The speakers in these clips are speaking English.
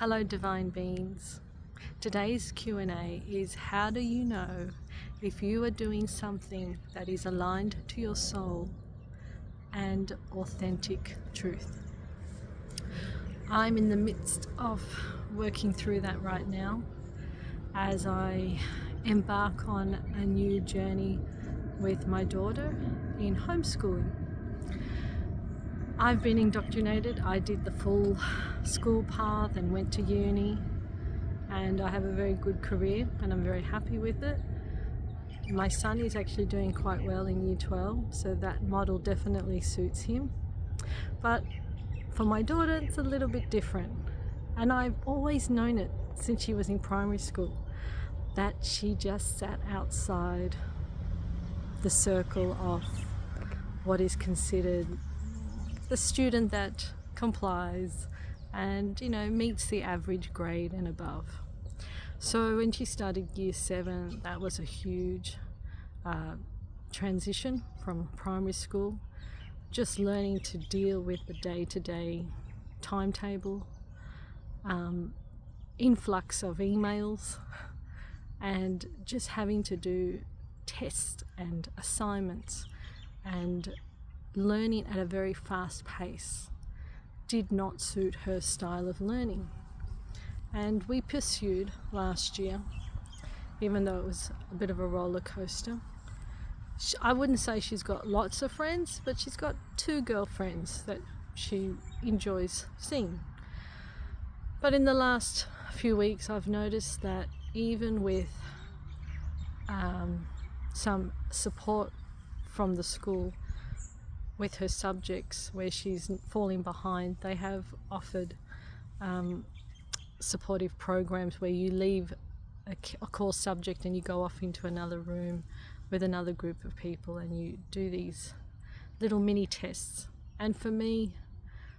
Hello divine beings. Today's Q&A is, how do you know if you are doing something that is aligned to your soul and authentic truth? I'm in the midst of working through that right now as I embark on a new journey with my daughter in homeschooling. I've been indoctrinated. I did the full school path and went to uni, and I have a very good career and I'm very happy with it. My son is actually doing quite well in year 12, so that model definitely suits him. But for my daughter, it's a little bit different. And I've always known it since she was in primary school, that she just sat outside the circle of what is considered the student that complies and, meets the average grade and above. So when she started year 7, that was a huge transition from primary school, just learning to deal with the day-to-day timetable, influx of emails, and just having to do tests and assignments and learning at a very fast pace did not suit her style of learning. And we pursued last year, even though it was a bit of a roller coaster. I wouldn't say she's got lots of friends, but she's got 2 girlfriends that she enjoys seeing. But in the last few weeks, I've noticed that even with some support from the school with her subjects where she's falling behind, they have offered supportive programs where you leave a core subject and you go off into another room with another group of people and you do these little mini tests. And for me,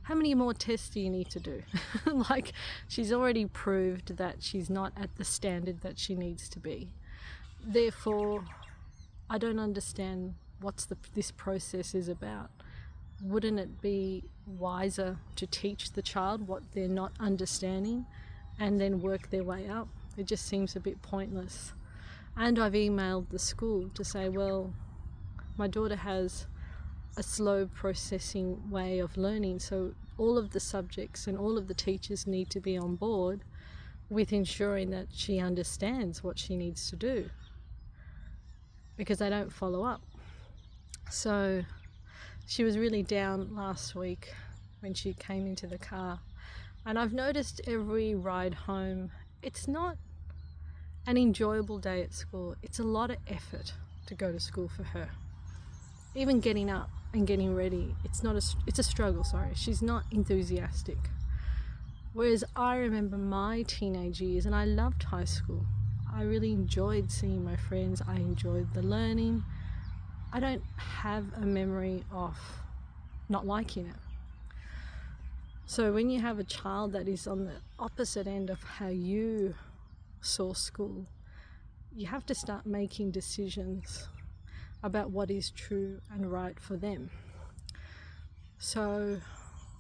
how many more tests do you need to do? Like, she's already proved that she's not at the standard that she needs to be. Therefore, I don't understand what this process is about. Wouldn't it be wiser to teach the child what they're not understanding and then work their way up? It just seems a bit pointless. And I've emailed the school to say, well, my daughter has a slow processing way of learning, so all of the subjects and all of the teachers need to be on board with ensuring that she understands what she needs to do, because they don't follow up. So she was really down last week when she came into the car, and I've noticed every ride home, it's not an enjoyable day at school. It's a lot of effort to go to school for her. Even getting up and getting ready, it's a struggle. She's not enthusiastic. Whereas I remember my teenage years, and I loved high school. I really enjoyed seeing my friends. I enjoyed the learning. I don't have a memory of not liking it. So when you have a child that is on the opposite end of how you saw school, you have to start making decisions about what is true and right for them. So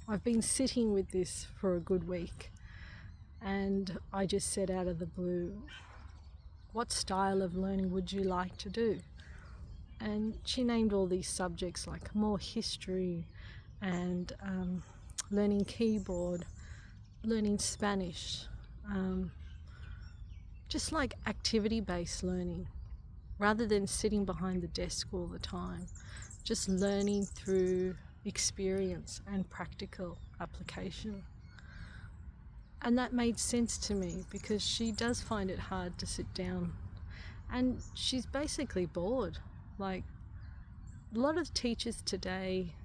I've been sitting with this for a good week, and I just said out of the blue, what style of learning would you like to do? And she named all these subjects, like more history and learning keyboard, learning Spanish, just like activity-based learning, rather than sitting behind the desk all the time, just learning through experience and practical application. And that made sense to me, because she does find it hard to sit down, and she's basically bored. Like, a lot of teachers today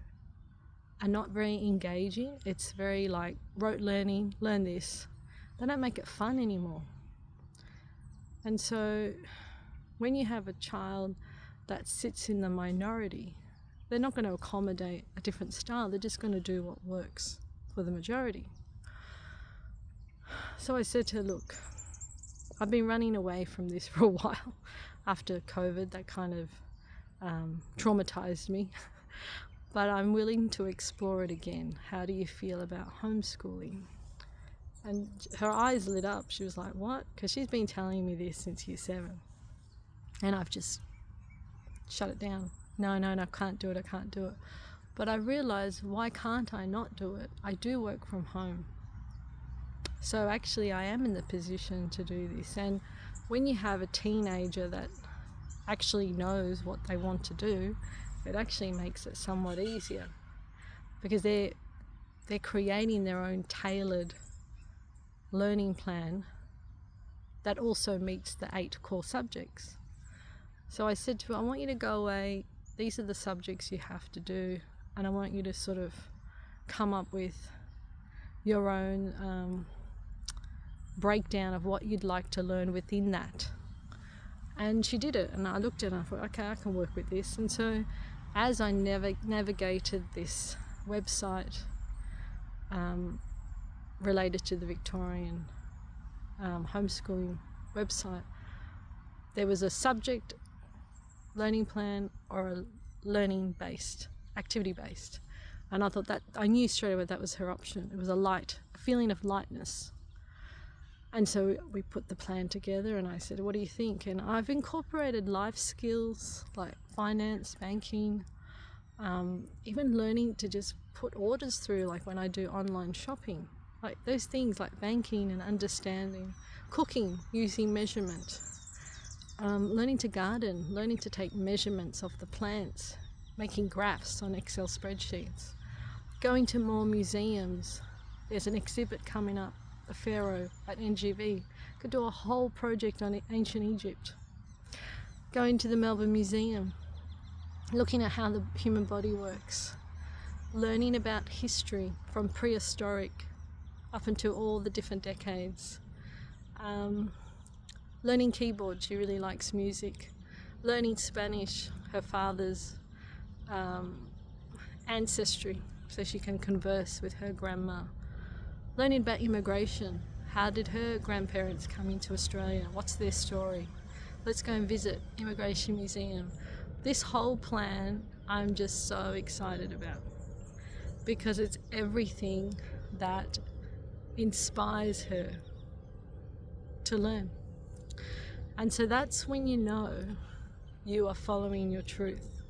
are not very engaging. It's very like rote learning, learn this. They don't make it fun anymore. And so when you have a child that sits in the minority, they're not going to accommodate a different style. They're just going to do what works for the majority. So I said to her, look, I've been running away from this for a while. After COVID, that kind of traumatized me. But I'm willing to explore it again. How do you feel about homeschooling? And her eyes lit up. She was like, what? Because she's been telling me this since year 7. And I've just shut it down. No, I can't do it. But I realised, why can't I not do it? I do work from home. So actually I am in the position to do this. And when you have a teenager that actually knows what they want to do, it actually makes it somewhat easier, because they're creating their own tailored learning plan that also meets the 8 core subjects. So I said to her, I want you to go away, these are the subjects you have to do, and I want you to sort of come up with your own breakdown of what you'd like to learn within that. And she did it, and I looked at it and I thought, okay, I can work with this. And so as I navigated this website related to the Victorian homeschooling website, there was a subject learning plan or a learning based, activity based, and I thought that I knew straight away that was her option. It was a feeling of lightness. And so we put the plan together, and I said, what do you think? And I've incorporated life skills like finance, banking, even learning to just put orders through, like when I do online shopping, like those things like banking and understanding, cooking using measurement, learning to garden, learning to take measurements of the plants, making graphs on Excel spreadsheets, going to more museums. There's an exhibit coming up, the Pharaoh at NGV. Could do a whole project on ancient Egypt. Going to the Melbourne Museum, looking at how the human body works, learning about history from prehistoric up until all the different decades, learning keyboard, she really likes music, learning Spanish, her father's ancestry, so she can converse with her grandma, learning about immigration, how did her grandparents come into Australia, what's their story, let's go and visit Immigration Museum. This whole plan I'm just so excited about, because it's everything that inspires her to learn. And so that's when you know you are following your truth,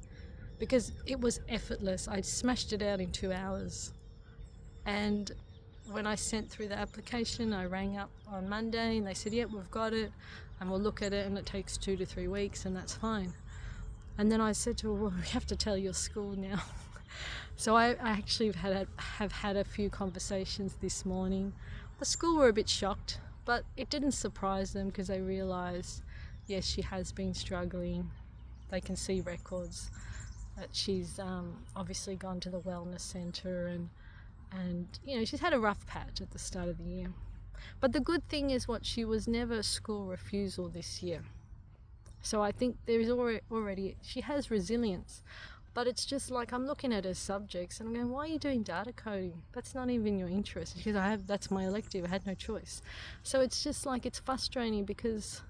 because it was effortless. I smashed it out in 2 hours. And when I sent through the application, I rang up on Monday and they said, yep, we've got it, and we'll look at it, and it takes 2 to 3 weeks, and that's fine. And then I said to her, well, we have to tell your school now. So I actually have had a few conversations this morning. The school were a bit shocked, but it didn't surprise them, because they realised, yes, she has been struggling. They can see records that she's obviously gone to the wellness centre, and you know, she's had a rough patch at the start of the year. But the good thing is she was never school refusal this year. So I think there is already she has resilience. But it's just like, I'm looking at her subjects and I'm going, why are you doing data coding? That's not even your interest. Because that's my elective, I had no choice. So it's just like, it's frustrating, because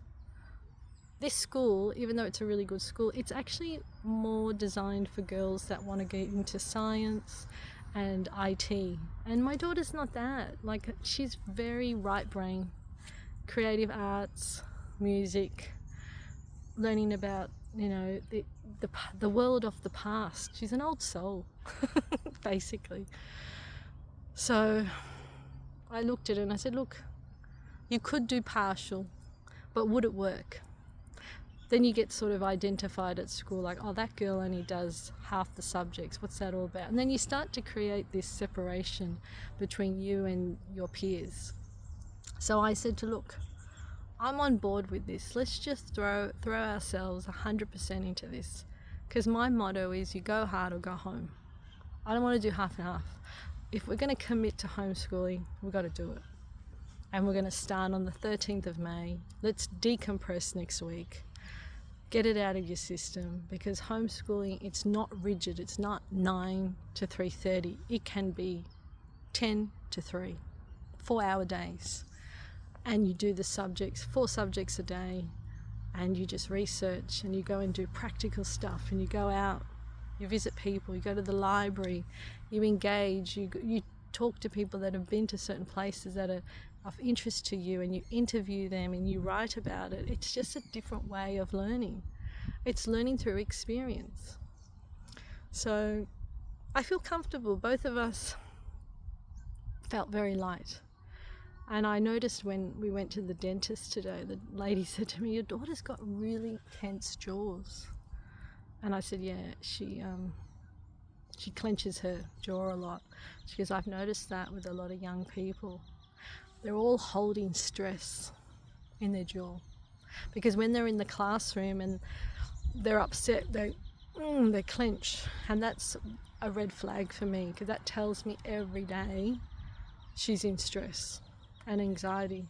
this school, even though it's a really good school, it's actually more designed for girls that want to get into science and IT. And my daughter's not that. Like, she's very right brain, creative arts, music, learning about, you know, the world of the past. She's an old soul, basically. So I looked at it and I said, look, you could do partial, but would it work? Then you get sort of identified at school, like, oh, that girl only does half the subjects. What's that all about? And then you start to create this separation between you and your peers. So I said to, look, I'm on board with this. Let's just throw ourselves 100% into this. Because my motto is, you go hard or go home. I don't want to do half and half. If we're going to commit to homeschooling, we've got to do it. And we're going to start on the 13th of May. Let's decompress next week. Get it out of your system, because homeschooling, it's not rigid. It's not 9 to 3:30. It can be 10 to 3, 4-hour days. And you do the subjects, 4 subjects a day, and you just research, and you go and do practical stuff, and you go out, you visit people, you go to the library, you engage, you talk to people that have been to certain places that are of interest to you, and you interview them and you write about it, it's just a different way of learning. It's learning through experience. So I feel comfortable. Both of us felt very light. And I noticed when we went to the dentist today, the lady said to me, "Your daughter's got really tense jaws." And I said, "Yeah, she clenches her jaw a lot." She goes, "I've noticed that with a lot of young people. They're all holding stress in their jaw. Because when they're in the classroom and they're upset, they clench. And that's a red flag for me, because that tells me every day she's in stress and anxiety.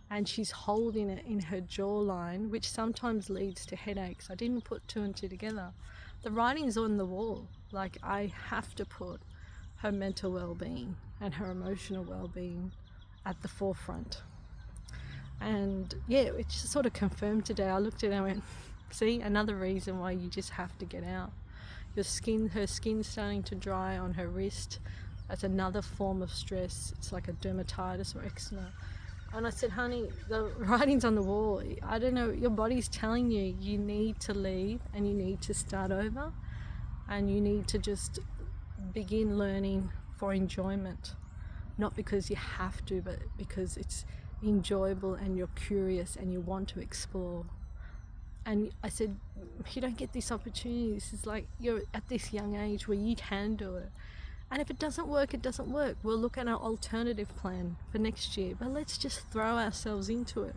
And she's holding it in her jawline, which sometimes leads to headaches." I didn't put two and two together. The writing's on the wall. Like, I have to put her mental well-being and her emotional well-being at the forefront. And yeah, it just sort of confirmed today. I looked at her and went, "See, another reason why you just have to get out." Her skin's starting to dry on her wrist. That's another form of stress. It's like a dermatitis or eczema. And I said, "Honey, the writing's on the wall. I don't know, your body's telling you you need to leave and you need to start over, and you need to just begin learning for enjoyment. Not because you have to, but because it's enjoyable and you're curious and you want to explore." And I said, "You don't get this opportunity. This is like, you're at this young age where you can do it. And if it doesn't work, it doesn't work. We'll look at our alternative plan for next year. But let's just throw ourselves into it."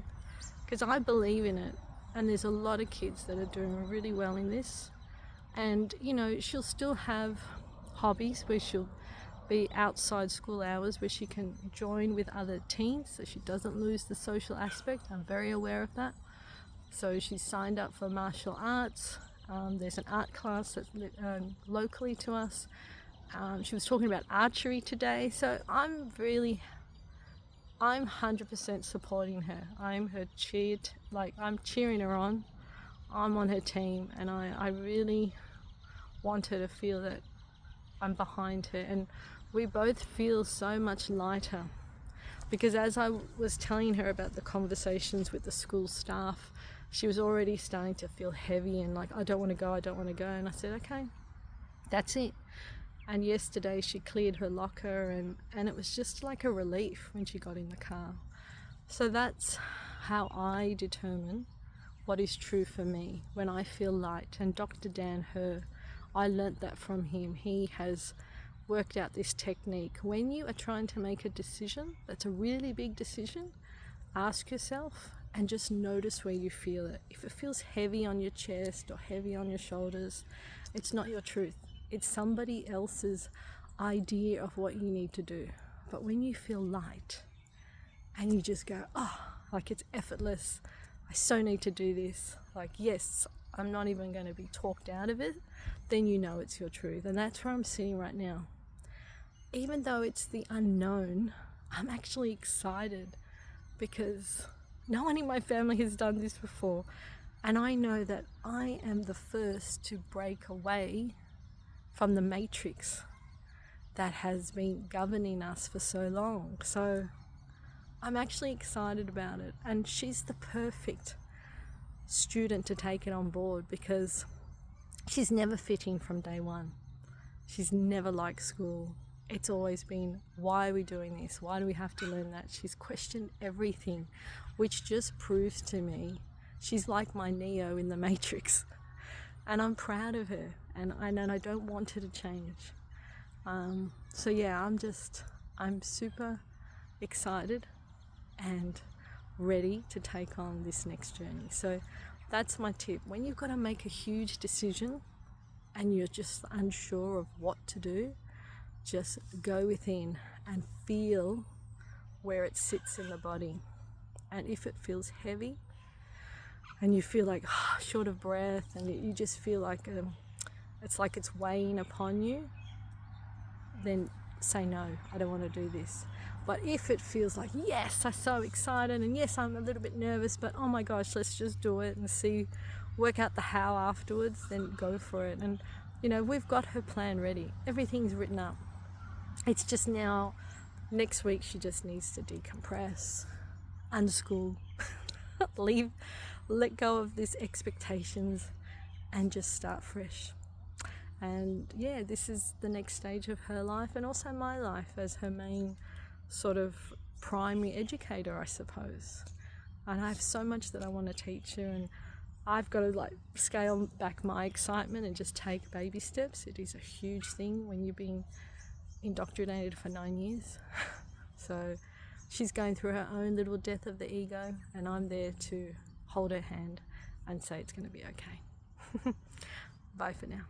Because I believe in it. And there's a lot of kids that are doing really well in this. And, you know, she'll still have hobbies where she'll be outside school hours, where she can join with other teens, so she doesn't lose the social aspect. I'm very aware of that. So she's signed up for martial arts. There's an art class that's locally to us. She was talking about archery today. So I'm 100% supporting her. I'm her I'm cheering her on. I'm on her team, and I really want her to feel that I'm behind her. And we both feel so much lighter, because as I was telling her about the conversations with the school staff, she was already starting to feel heavy and like, "I don't want to go. And I said, "Okay, that's it." And yesterday she cleared her locker, and it was just like a relief when she got in the car. So that's how I determine what is true for me when I feel light. And Dr. Dan Herr, I learnt that from him. He has worked out this technique. When you are trying to make a decision that's a really big decision, ask yourself and just notice where you feel it. If it feels heavy on your chest or heavy on your shoulders, it's not your truth. It's somebody else's idea of what you need to do. But when you feel light and you just go, "Oh, like it's effortless, I so need to do this. Like, yes, I'm not even going to be talked out of it," then you know it's your truth. And that's where I'm sitting right now. Even though it's the unknown, I'm actually excited, because no one in my family has done this before. And I know that I am the first to break away from the matrix that has been governing us for so long. So I'm actually excited about it. And she's the perfect student to take it on board, because she's never fitting from day one. She's never liked school. It's always been, "Why are we doing this? Why do we have to learn that?" She's questioned everything, which just proves to me she's like my Neo in the Matrix. And I'm proud of her, and I don't want her to change. So yeah, I'm super excited and ready to take on this next journey. So that's my tip. When you've got to make a huge decision and you're just unsure of what to do, just go within and feel where it sits in the body. And if it feels heavy and you feel like short of breath, and you just feel like it's weighing upon you, then say, "No, I don't want to do this." But if it feels like, "Yes, I'm so excited, and yes, I'm a little bit nervous, but oh my gosh, let's just do it and work out the how afterwards," then go for it. And you know, we've got her plan ready. Everything's written up. it's just now, next week she just needs to decompress, unschool, let go of these expectations and just start fresh. And yeah, this is the next stage of her life, and also my life as her main sort of primary educator, I suppose. And I have so much that I want to teach her, and I've got to like scale back my excitement and just take baby steps. It is a huge thing when you're being indoctrinated for 9 years. So she's going through her own little death of the ego, and I'm there to hold her hand and say it's going to be okay. Bye for now.